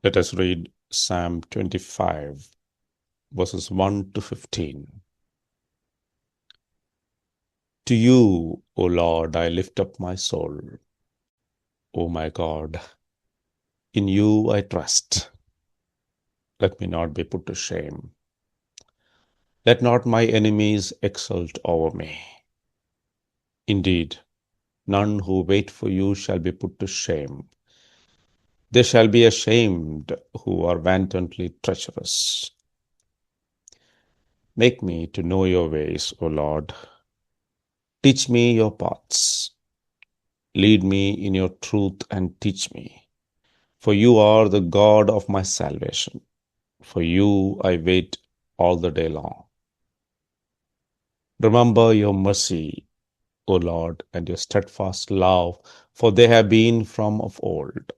Let us read Psalm 25, verses 1 to 15. To you, O Lord, I lift up my soul. O my God, in you I trust. Let me not be put to shame. Let not my enemies exult over me. Indeed, none who wait for you shall be put to shame. They shall be ashamed who are wantonly treacherous. Make me to know your ways, O Lord. Teach me your paths. Lead me in your truth and teach me. For you are the God of my salvation. For you I wait all the day long. Remember your mercy, O Lord, and your steadfast love, for they have been from of old.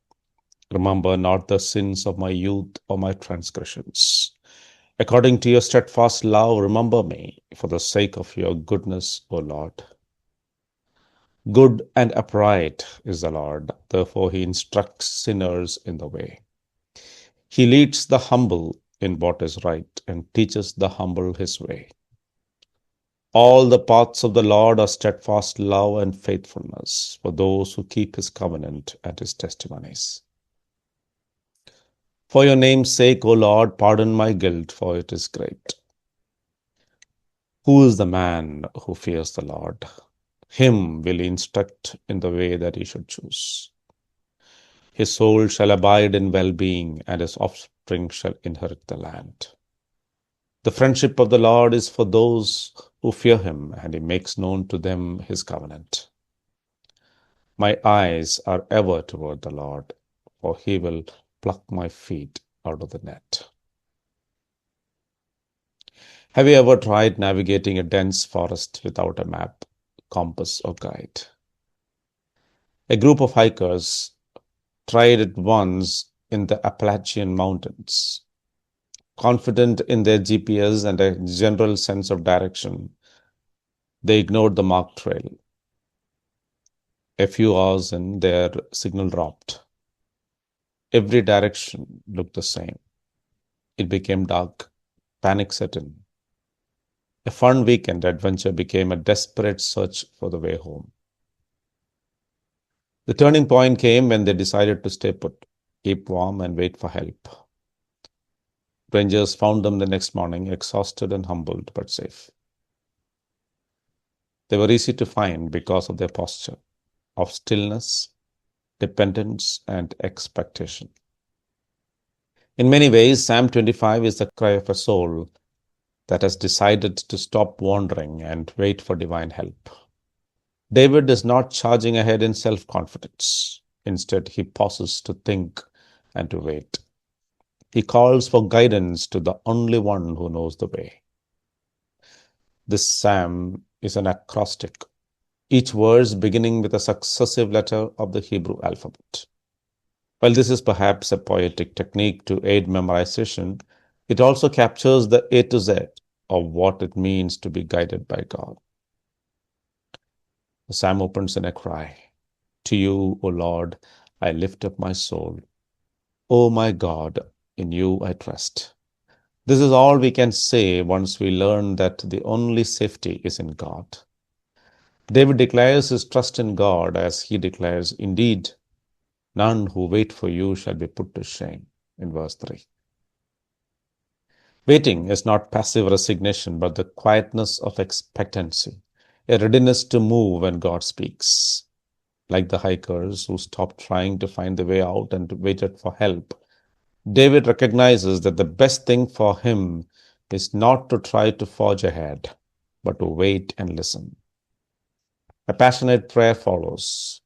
Remember not the sins of my youth or my transgressions. According to your steadfast love, remember me, for the sake of your goodness, O Lord. Good and upright is the Lord, therefore he instructs sinners in the way. He leads the humble in what is right and teaches the humble his way. All the paths of the Lord are steadfast love and faithfulness for those who keep his covenant and his testimonies. For your name's sake, O Lord, pardon my guilt, for it is great. Who is the man who fears the Lord? Him will he instruct in the way that he should choose. His soul shall abide in well-being, and his offspring shall inherit the land. The friendship of the Lord is for those who fear him, and he makes known to them his covenant. My eyes are ever toward the Lord, for he will pluck my feet out of the net. Have you ever tried navigating a dense forest without a map, compass, or guide? A group of hikers tried it once in the Appalachian Mountains. Confident in their GPS and a general sense of direction, they ignored the marked trail. A few hours in, their signal dropped. Every direction looked the same. It became dark. Panic set in. A fun weekend adventure became a desperate search for the way home. The turning point came when they decided to stay put, keep warm, and wait for help. Rangers found them the next morning, exhausted and humbled, but safe. They were easy to find because of their posture of stillness, dependence, and expectation. In many ways, Psalm 25 is the cry of a soul that has decided to stop wandering and wait for divine help. David is not charging ahead in self-confidence. Instead, he pauses to think and to wait. He calls for guidance to the only one who knows the way. This psalm is an acrostic, each verse beginning with a successive letter of the Hebrew alphabet. While this is perhaps a poetic technique to aid memorization, it also captures the A to Z of what it means to be guided by God. The psalm opens in a cry. To you, O Lord, I lift up my soul. O my God, in you I trust. This is all we can say once we learn that the only safety is in God. David declares his trust in God as he declares, indeed, none who wait for you shall be put to shame, in verse 3. Waiting is not passive resignation, but the quietness of expectancy, a readiness to move when God speaks. Like the hikers who stopped trying to find the way out and waited for help, David recognizes that the best thing for him is not to try to forge ahead, but to wait and listen. A passionate prayer follows.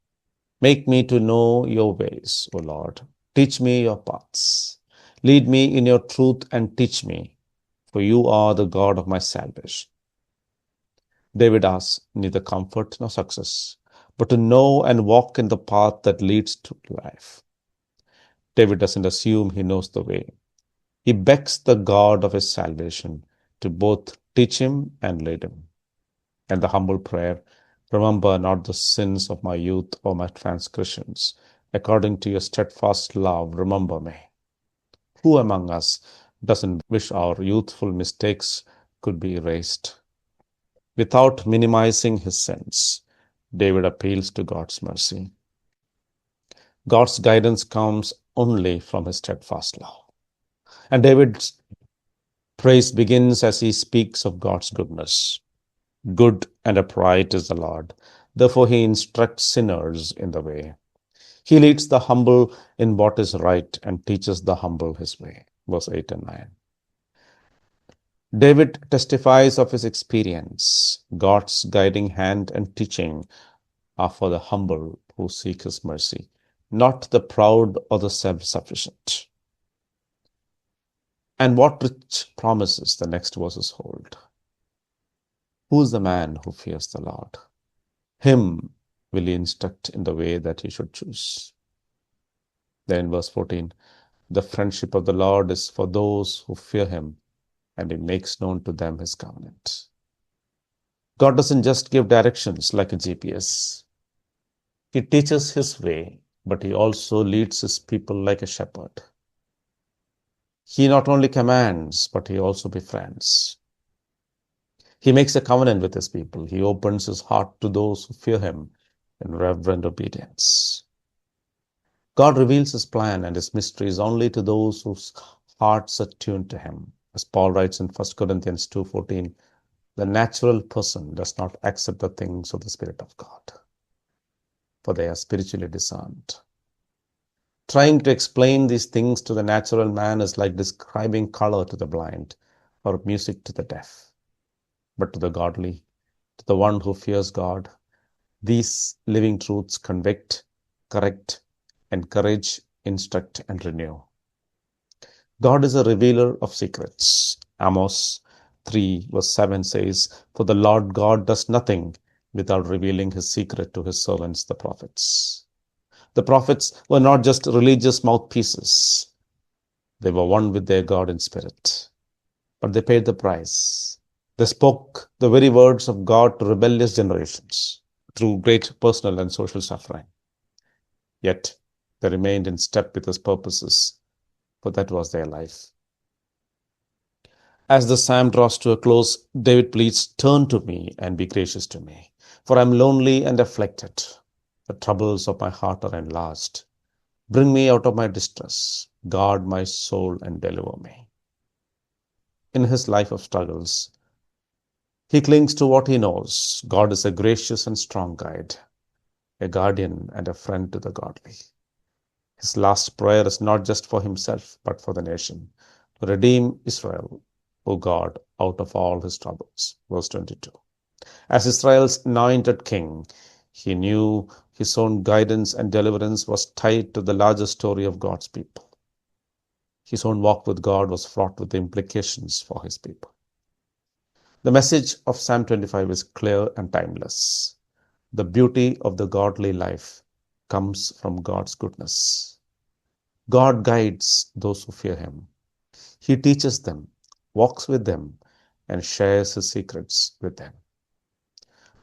Make me to know your ways, O Lord. Teach me your paths. Lead me in your truth and teach me, for you are the God of my salvation. David asks neither comfort nor success, but to know and walk in the path that leads to life. David doesn't assume he knows the way. He begs the God of his salvation to both teach him and lead him. And the humble prayer, remember not the sins of my youth or my transgressions. According to your steadfast love, remember me. Who among us doesn't wish our youthful mistakes could be erased? Without minimizing his sins, David appeals to God's mercy. God's guidance comes only from his steadfast love. And David's praise begins as he speaks of God's goodness. Good and upright is the Lord. Therefore, he instructs sinners in the way. He leads the humble in what is right and teaches the humble his way. Verse 8 and 9. David testifies of his experience. God's guiding hand and teaching are for the humble who seek his mercy, not the proud or the self-sufficient. And what rich promises the next verses hold. Who is the man who fears the Lord? Him will he instruct in the way that he should choose. Then in verse 14, the friendship of the Lord is for those who fear him, and he makes known to them his covenant. God doesn't just give directions like a GPS. He teaches his way, but he also leads his people like a shepherd. He not only commands, but he also befriends. He makes a covenant with his people. He opens his heart to those who fear him in reverent obedience. God reveals his plan and his mysteries only to those whose hearts are tuned to him. As Paul writes in 1 Corinthians 2:14, the natural person does not accept the things of the Spirit of God, for they are spiritually discerned. Trying to explain these things to the natural man is like describing color to the blind or music to the deaf. But to the godly, to the one who fears God, these living truths convict, correct, encourage, instruct, and renew. God is a revealer of secrets. Amos 3 verse 7 says, for the Lord God does nothing without revealing his secret to his servants, the prophets. The prophets were not just religious mouthpieces. They were one with their God in spirit. But they paid the price. They spoke the very words of God to rebellious generations through great personal and social suffering. Yet they remained in step with his purposes, for that was their life. As the psalm draws to a close, David pleads, turn to me and be gracious to me, for I am lonely and afflicted. The troubles of my heart are enlarged. Bring me out of my distress. Guard my soul and deliver me. In his life of struggles, he clings to what he knows. God is a gracious and strong guide, a guardian and a friend to the godly. His last prayer is not just for himself, but for the nation. Redeem Israel, O God, out of all his troubles. Verse 22. As Israel's anointed king, he knew his own guidance and deliverance was tied to the larger story of God's people. His own walk with God was fraught with implications for his people. The message of Psalm 25 is clear and timeless. The beauty of the godly life comes from God's goodness. God guides those who fear him. He teaches them, walks with them, and shares his secrets with them.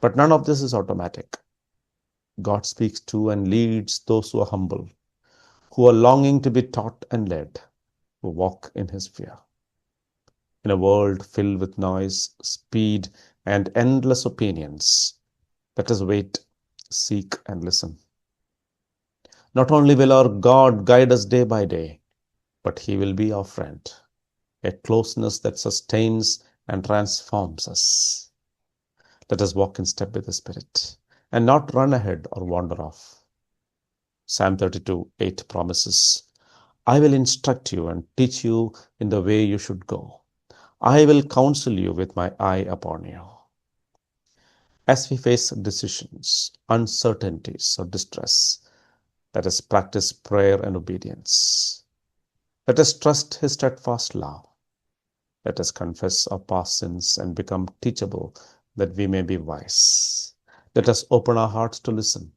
But none of this is automatic. God speaks to and leads those who are humble, who are longing to be taught and led, who walk in his fear. In a world filled with noise, speed, and endless opinions, let us wait, seek, and listen. Not only will our God guide us day by day, but he will be our friend, a closeness that sustains and transforms us. Let us walk in step with the Spirit and not run ahead or wander off. Psalm 32:8 promises, I will instruct you and teach you in the way you should go. I will counsel you with my eye upon you. As we face decisions, uncertainties, or distress, let us practice prayer and obedience. Let us trust his steadfast love. Let us confess our past sins and become teachable that we may be wise. Let us open our hearts to listen.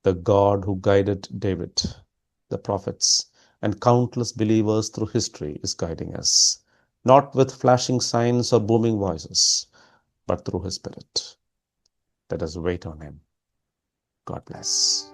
The God who guided David, the prophets, and countless believers through history is guiding us, not with flashing signs or booming voices, but through his Spirit. Let us wait on him. God bless.